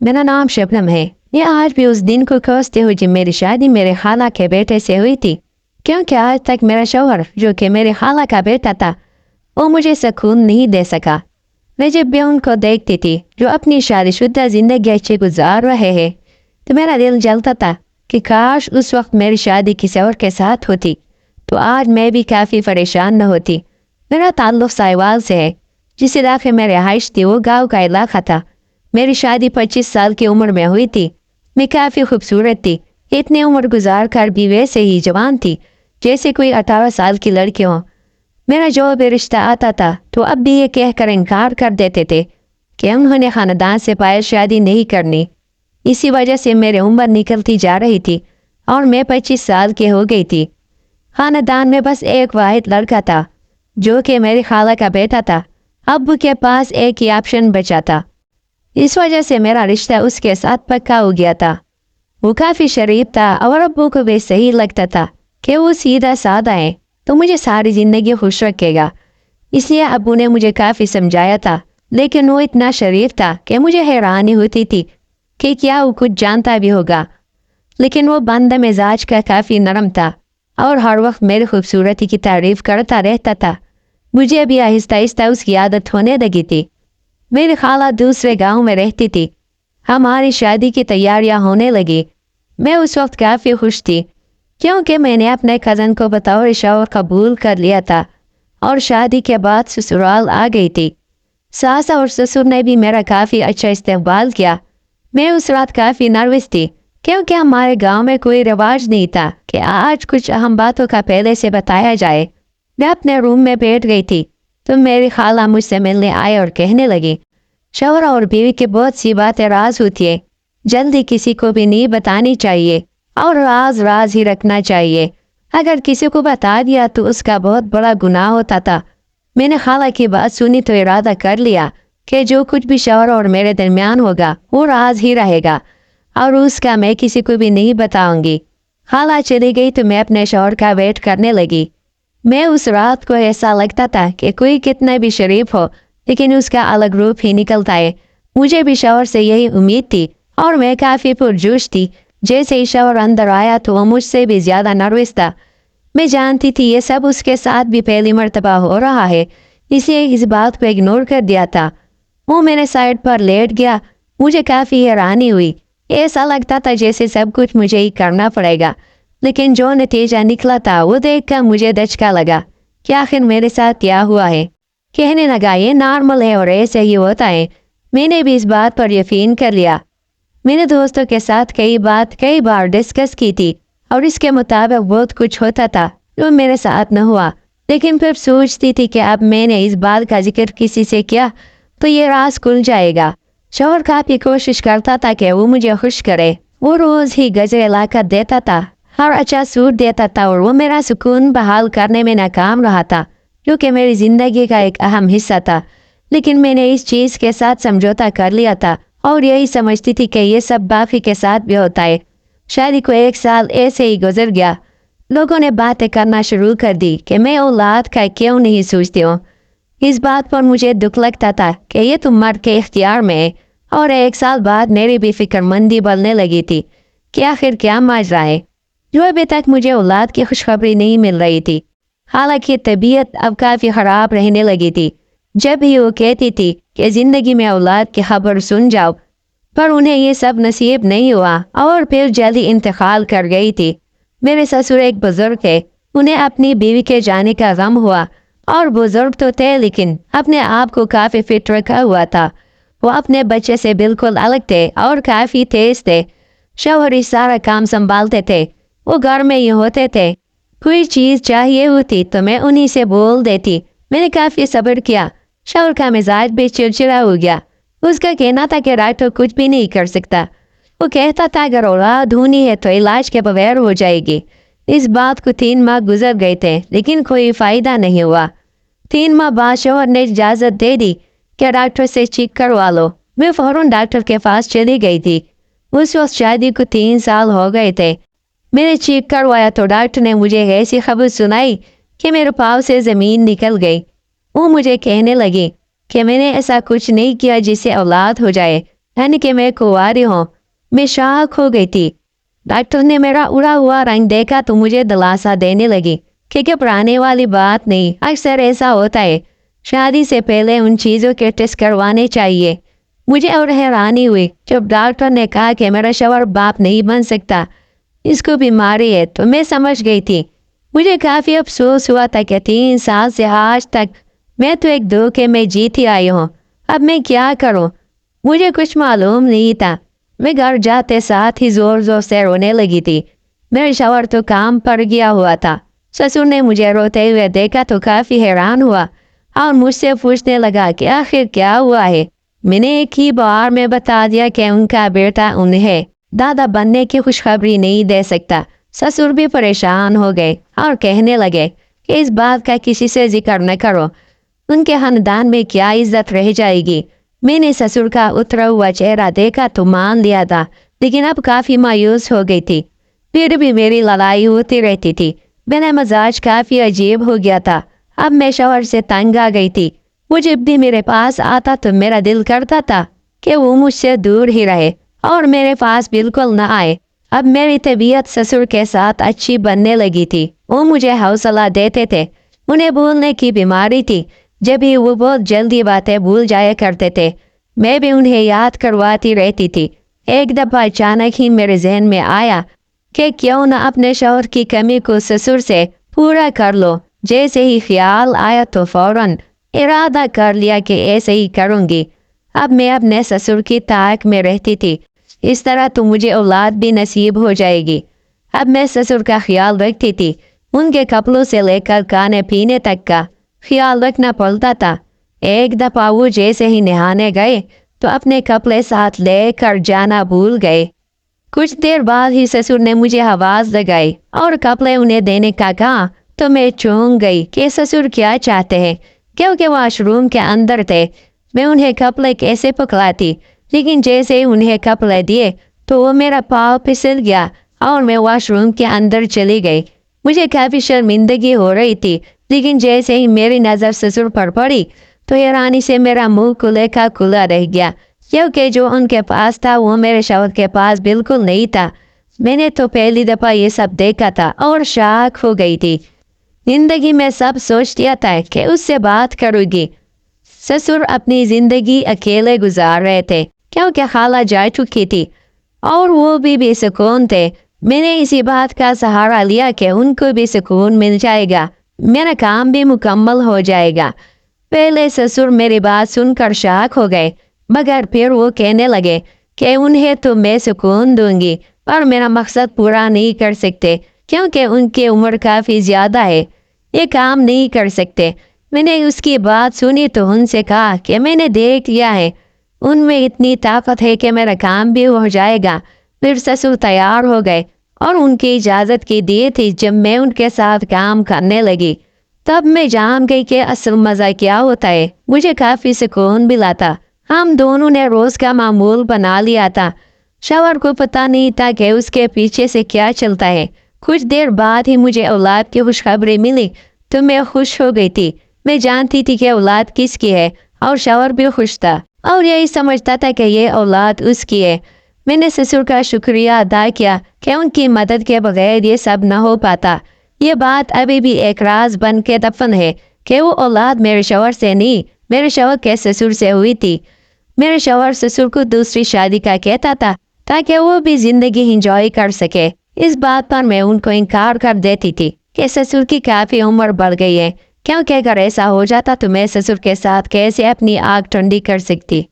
मेरा नाम शबनम है। ये आज भी उस दिन को कोसते हुए जब मेरी शादी मेरे खाला के बेटे से हुई थी, क्योंकि आज तक मेरा शौहर जो कि मेरे खाला का बेटा था वो मुझे सुकून नहीं दे सका। मैं जब भी उनको देखती थी जो अपनी शादीशुदा जिंदगी अच्छी गुजार रहे हैं तो मेरा दिल जलता था कि काश उस वक्त मेरी शादी किसी और के साथ होती तो आज मैं भी काफ़ी परेशान न होती। मेरा ताल्लुक़ साहिवाल से है। जिस इलाके में रिहाइश थी वो गाँव का इलाका था। मेरी शादी 25 साल की उम्र में हुई थी। मैं काफ़ी खूबसूरत थी। इतनी उम्र गुजार कर भी वैसे ही जवान थी जैसे कोई 18 साल की लड़की हो। मेरा जो भी रिश्ता आता था तो अब भी ये कहकर इनकार कर देते थे कि उन्होंने ख़ानदान से बाहर शादी नहीं करनी। इसी वजह से मेरी उम्र निकलती जा रही थी और मैं 25 साल की हो गई थी। ख़ानदान में बस एक वाहिद लड़का था जो कि मेरी खाला का बेटा था। अब्बू के पास एक ही ऑप्शन बचा था। इस वजह से मेरा रिश्ता उसके साथ पक्का हो गया था। वो काफ़ी शरीफ था और अब्बू को भी सही लगता था कि वो सीधा साधा है तो मुझे सारी ज़िंदगी खुश रखेगा। इसलिए अब्बू ने मुझे काफ़ी समझाया था, लेकिन वो इतना शरीफ था कि मुझे हैरानी होती थी कि क्या वो कुछ जानता भी होगा। लेकिन वो बंदा मिजाज का काफ़ी नरम था और हर वक्त मेरी खूबसूरती की तारीफ़ करता रहता था। मुझे भी आहिस्ता आहिस्ता उसकी आदत होने लगी थी। मेरी खाला दूसरे गांव में रहती थी। हमारी शादी की तैयारियां होने लगी। मैं उस वक्त काफ़ी खुश थी क्योंकि मैंने अपने कज़न को बतौर शौहर कबूल कर लिया था और शादी के बाद ससुराल आ गई थी। सास और ससुर ने भी मेरा काफ़ी अच्छा इस्तेमाल किया। मैं उस रात काफ़ी नर्वस थी क्योंकि हमारे गांव में कोई रिवाज नहीं था कि आज कुछ अहम बातों का पहले से बताया जाए। मैं अपने रूम में बैठ गई थी तो मेरी खाला मुझसे मिलने आए और कहने लगी, शौहर और बीवी की बहुत सी बातें राज होती है, जल्दी किसी को भी नहीं बतानी चाहिए और राज राज ही रखना चाहिए। अगर किसी को बता दिया तो उसका बहुत बड़ा गुनाह होता था। मैंने खाला की बात सुनी तो इरादा कर लिया कि जो कुछ भी शौहर और मेरे दरमियान होगा वो राज ही रहेगा और उसका मैं किसी को भी नहीं बताऊंगी। खाला चली गई तो मैं अपने शौहर का वेट करने लगी। मैं उस रात को ऐसा लगता था कि कोई कितना भी शरीफ हो लेकिन उसका अलग रूप ही निकलता है। मुझे भी शौहर से यही उम्मीद थी और मैं काफ़ी पुरजोश थी। जैसे ही शौहर अंदर आया तो वो मुझसे भी ज़्यादा नर्वस था। मैं जानती थी ये सब उसके साथ भी पहली मर्तबा हो रहा है, इसलिए इस बात को इग्नोर कर दिया था। वो मेरे साइड पर लेट गया। मुझे काफ़ी हैरानी हुई। ऐसा लगता था जैसे सब कुछ मुझे ही करना पड़ेगा, लेकिन जो नतीजा निकला था वो देखकर मुझे दचका लगा कि आखिर मेरे साथ क्या हुआ है। कहने लगा ये नॉर्मल है और ऐसे ही होता है। मैंने भी इस बात पर यकीन कर लिया। मेरे दोस्तों के साथ कई बार डिस्कस की थी और इसके मुताबिक बहुत कुछ होता था जो मेरे साथ न हुआ। लेकिन फिर सोचती थी कि अब मैंने इस बात का जिक्र किसी से किया तो ये राज खुल जाएगा। शौहर काफ़ी कोशिश करता था कि वो मुझे खुश करे। वो रोज़ ही गजरे लाकर देता था, हर अच्छा सूट देता था और वो मेरा सुकून बहाल करने में नाकाम रहा था, जो कि मेरी ज़िंदगी का एक अहम हिस्सा था। लेकिन मैंने इस चीज़ के साथ समझौता कर लिया था और यही समझती थी कि ये सब बाकी के साथ भी होता है। शादी को 1 साल ऐसे ही गुजर गया। लोगों ने बातें करना शुरू कर दी कि मैं औलाद का क्यों नहीं सोचती हूँ। इस बात पर मुझे दुख लगता था कि ये तो मर्द के इख्तियार में है। और 1 साल बाद मेरी भी फिक्रमंदी बढ़ने लगी थी कि आखिर क्या माजरा है जो अभी तक मुझे औलाद की खुशखबरी नहीं मिल रही थी। हालांकि तबीयत अब काफ़ी ख़राब रहने लगी थी। जब भी वो कहती थी कि ज़िंदगी में औलाद की खबर सुन जाओ, पर उन्हें ये सब नसीब नहीं हुआ और फिर जल्दी इंतकाल कर गई थी। मेरे ससुर एक बुज़ुर्ग थे। उन्हें अपनी बीवी के जाने का गम हुआ और बुज़ुर्ग तो थे लेकिन अपने आप को काफ़ी फिट रखा हुआ था। वो अपने बच्चे से बिल्कुल अलग थे और काफ़ी तेज थे। शौहर ही सारा काम संभालते थे। वो घर में ही होते थे। कोई चीज़ चाहिए होती तो मैं उन्हीं से बोल देती। मैंने काफ़ी सब्र किया। शौहर का मिजाज भी चिड़चिड़ा हो गया। उसका कहना था कि डॉक्टर कुछ भी नहीं कर सकता। वो कहता था अगर औलाद होनी है तो इलाज के बगैर हो जाएगी। इस बात को 3 माह गुजर गए थे लेकिन कोई फ़ायदा नहीं हुआ। 3 माह बाद शौहर ने इजाज़त दे दी कि डॉक्टर से चेक करवा लो। मैं फ़ौरन डॉक्टर के पास चली गई थी। उस वक्त शादी को 3 साल हो गए थे। मैंने चेक करवाया तो डॉक्टर ने मुझे ऐसी खबर सुनाई कि मेरे पाँव से ज़मीन निकल गई। वो मुझे कहने लगी कि मैंने ऐसा कुछ नहीं किया जिससे औलाद हो जाए। यानी कि मैं कुंवारी हूँ। मैं शॉक हो गई थी। डॉक्टर ने मेरा उड़ा हुआ रंग देखा तो मुझे दिलासा देने लगी कि घबराने वाली बात नहीं, अक्सर ऐसा होता है। शादी से पहले उन चीज़ों के टेस्ट करवाने चाहिए। मुझे और हैरानी हुई जब डॉक्टर ने कहा कि मेरा शौहर बाप नहीं बन सकता, इसको बीमारी है। तो मैं समझ गई थी। मुझे काफ़ी अफसोस हुआ था कि 3 साल से आज तक मैं तो एक धोखे में जीती आई हूँ। अब मैं क्या करूँ? मुझे कुछ मालूम नहीं था। मैं घर जाते साथ ही जोर जोर से रोने लगी थी। मेरा शौहर तो काम पर गया हुआ था। ससुर ने मुझे रोते हुए देखा तो काफ़ी हैरान हुआ और मुझसे पूछने लगा कि आखिर क्या हुआ है। मैंने एक ही बार में बता दिया कि उनका बेटा उन्हें दादा बनने की खुशखबरी नहीं दे सकता। ससुर भी परेशान हो गए और कहने लगे कि इस बात का किसी से जिक्र न करो, उनके खानदान में क्या इज्जत रह जाएगी। मैंने ससुर का उतरा हुआ चेहरा देखा तो मान लिया था, लेकिन अब काफ़ी मायूस हो गई थी। फिर भी मेरी लड़ाई होती रहती थी। मेरा मजाज काफ़ी अजीब हो गया था। अब मैं शौहर से तंग आ गई थी। वो जब भी मेरे पास आता तो मेरा दिल करता था कि वो मुझसे दूर ही रहे और मेरे पास बिल्कुल न आए। अब मेरी तबीयत ससुर के साथ अच्छी बनने लगी थी। वो मुझे हौसला देते थे। उन्हें भूलने की बीमारी थी, जब भी वो बहुत जल्दी बातें भूल जाया करते थे। मैं भी उन्हें याद करवाती रहती थी। एक दफ़ा अचानक ही मेरे जहन में आया कि क्यों न अपने शौहर की कमी को ससुर से पूरा कर लो। जैसे ही ख्याल आया तो फौरन इरादा कर लिया कि ऐसे ही करूँगी। अब मैं अपने ससुर की ताक में रहती थी। इस तरह तो मुझे औलाद भी नसीब हो जाएगी। अब मैं ससुर का ख्याल रखती थी। उनके कपड़ों से लेकर खाने पीने तक का ख्याल रखना पड़ता था। एक दफ़ा वो जैसे ही नहाने गए तो अपने कपड़े साथ लेकर जाना भूल गए। कुछ देर बाद ही ससुर ने मुझे आवाज़ लगाई और कपड़े उन्हें देने का कहा तो मैं चौंक गई कि ससुर क्या चाहते हैं, क्योंकि वॉशरूम के अंदर थे। मैं उन्हें कपड़े कैसे पकड़ाती, लेकिन जैसे ही उन्हें कपड़े दिए तो वो मेरा पाँव फिसल गया और मैं वॉशरूम के अंदर चली गई। मुझे काफ़ी शर्मिंदगी हो रही थी, लेकिन जैसे ही मेरी नज़र ससुर पर पड़ी तो हैरानी से मेरा मुंह खुले का खुला रह गया, क्योंकि जो उनके पास था वो मेरे शौहर के पास बिल्कुल नहीं था। मैंने तो पहली दफ़ा ये सब देखा था और शॉक हो गई थी। जिंदगी में सब सोच दिया था कि उससे बात करूँगी। ससुर अपनी ज़िंदगी अकेले गुजार रहे थे, क्योंकि खाला जा चुकी थी और वो भी बेसुकून थे। मैंने इसी बात का सहारा लिया कि उनको भी सुकून मिल जाएगा, मेरा काम भी मुकम्मल हो जाएगा। पहले ससुर मेरी बात सुनकर शॉक हो गए, मगर फिर वो कहने लगे कि उन्हें तो मैं सुकून दूंगी, पर मेरा मकसद पूरा नहीं कर सकते क्योंकि उनकी उम्र काफ़ी ज़्यादा है, ये काम नहीं कर सकते। मैंने उसकी बात सुनी तो उनसे कहा कि मैंने देख लिया है, उनमें इतनी ताकत है कि मेरा काम भी हो जाएगा। फिर ससुर तैयार हो गए और उनकी इजाज़त की दी थी। जब मैं उनके साथ काम करने लगी तब मैं जान गई कि असल मज़ा क्या होता है। मुझे काफ़ी सुकून मिला था। हम दोनों ने रोज़ का मामूल बना लिया था। शौहर को पता नहीं था कि उसके पीछे से क्या चलता है। कुछ देर बाद ही मुझे औलाद की खुशखबरी मिली तो मैं खुश हो गई थी। मैं जानती थी कि औलाद किसकी है और शौहर भी खुश था और यही समझता था कि ये औलाद उसकी है। मैंने ससुर का शुक्रिया अदा किया कि उनकी मदद के बगैर ये सब न हो पाता। ये बात अभी भी एक राज बन के दफन है कि वो औलाद मेरे शौहर से नहीं, मेरे शौहर के ससुर से हुई थी। मेरे शौहर ससुर को दूसरी शादी का कहता था ताकि वो भी ज़िंदगी इंजॉय कर सके। इस बात पर मैं उनको इनकार कर देती थी कि ससुर की काफ़ी उम्र बढ़ गई है, क्योंकि अगर ऐसा हो जाता तो मैं ससुर के साथ कैसे अपनी आग ठंडी कर सकती।